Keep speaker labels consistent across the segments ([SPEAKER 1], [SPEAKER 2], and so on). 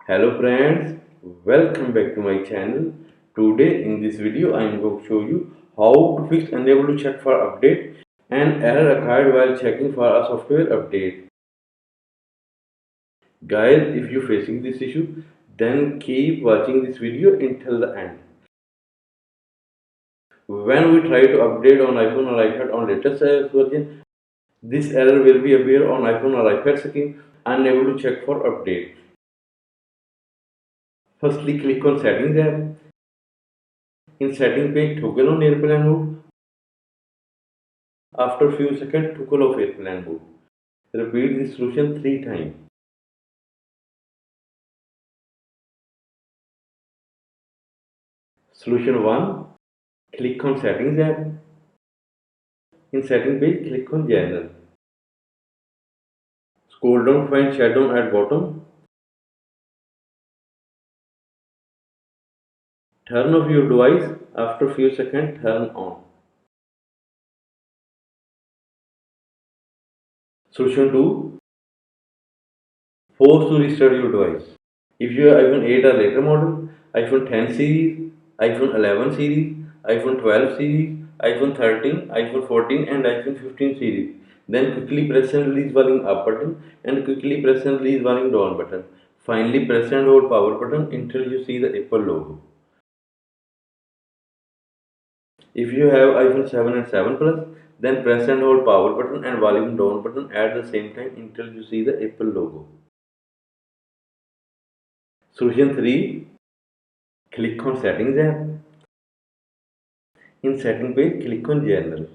[SPEAKER 1] Hello friends, welcome back to my channel. Today in this video I am going to show you how to fix unable to check for update and error occurred while checking for a software update. Guys, if you're facing this issue, then keep watching this video until the end. When we try to update on iPhone or iPad on latest iOS version, this error will be appear on iPhone or iPad screen, unable to check for update. Firstly, click on Settings app. In setting page, toggle on airplane mode. After few seconds, toggle off airplane mode. Repeat this solution 3 times. Solution 1. Click on Settings app. In setting page, click on General. Scroll down, find Shutdown at bottom. Turn off your device. After few seconds, turn on. Solution 2. Force to restart your device. If you have iPhone 8 or later model, iPhone 10 series, iPhone 11 series, iPhone 12 series, iPhone 13, iPhone 14 and iPhone 15 series, then quickly press and release volume up button and quickly press and release volume down button. Finally press and hold power button until you see the Apple logo. If you have iPhone 7 and 7 Plus, then press and hold power button and volume down button at the same time until you see the Apple logo. Solution 3. Click on Settings app. In setting page, click on General.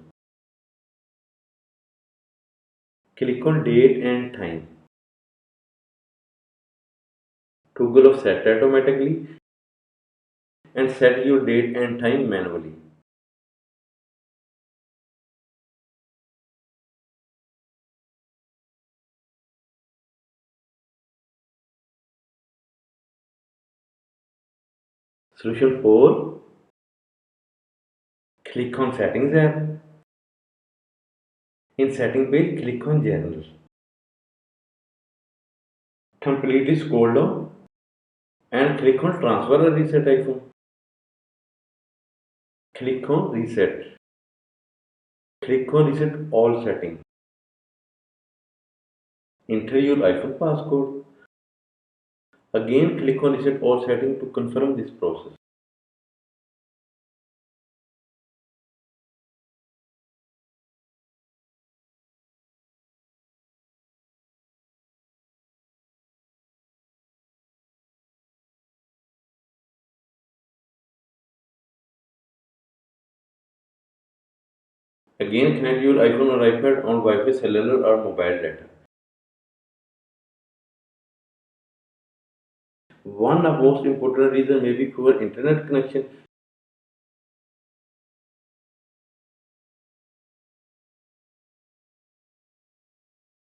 [SPEAKER 1] Click on Date and Time. Toggle off Set automatically and set your date and time manually. Solution 4. Click on Settings app. In setting page, click on General. Completely scroll down and click on Transfer or Reset iPhone. Click on Reset. Click on Reset all settings. Enter your iPhone passcode. Again click on Reset all settings to confirm this process. Again connect your iPhone or iPad on Wi-Fi, cellular or mobile data. One of most important reason may be poor internet connection.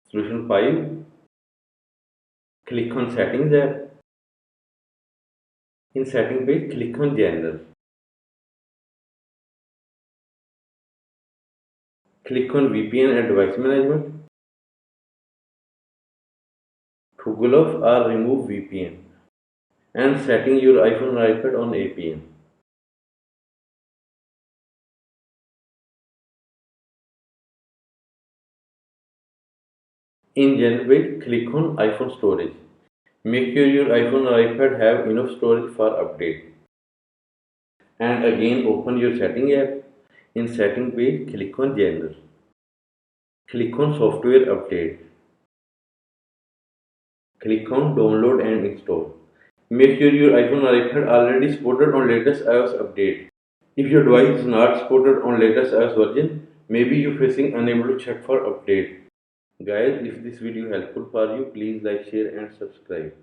[SPEAKER 1] Solution 5. Click on Settings app. In setting page, click on General. Click on VPN and Device Management. Toggle off or remove VPN and setting your iPhone or iPad on APN. In General page, click on iPhone storage. Make sure your iPhone or iPad have enough storage for update. And again open your setting app. In setting page, click on General. Click on Software Update. Click on Download and Install. Make sure your iPhone or iPad already supported on latest iOS update. If your device is not supported on latest iOS version, maybe you're facing unable to check for update. Guys, if this video helpful for you, please like, share and subscribe.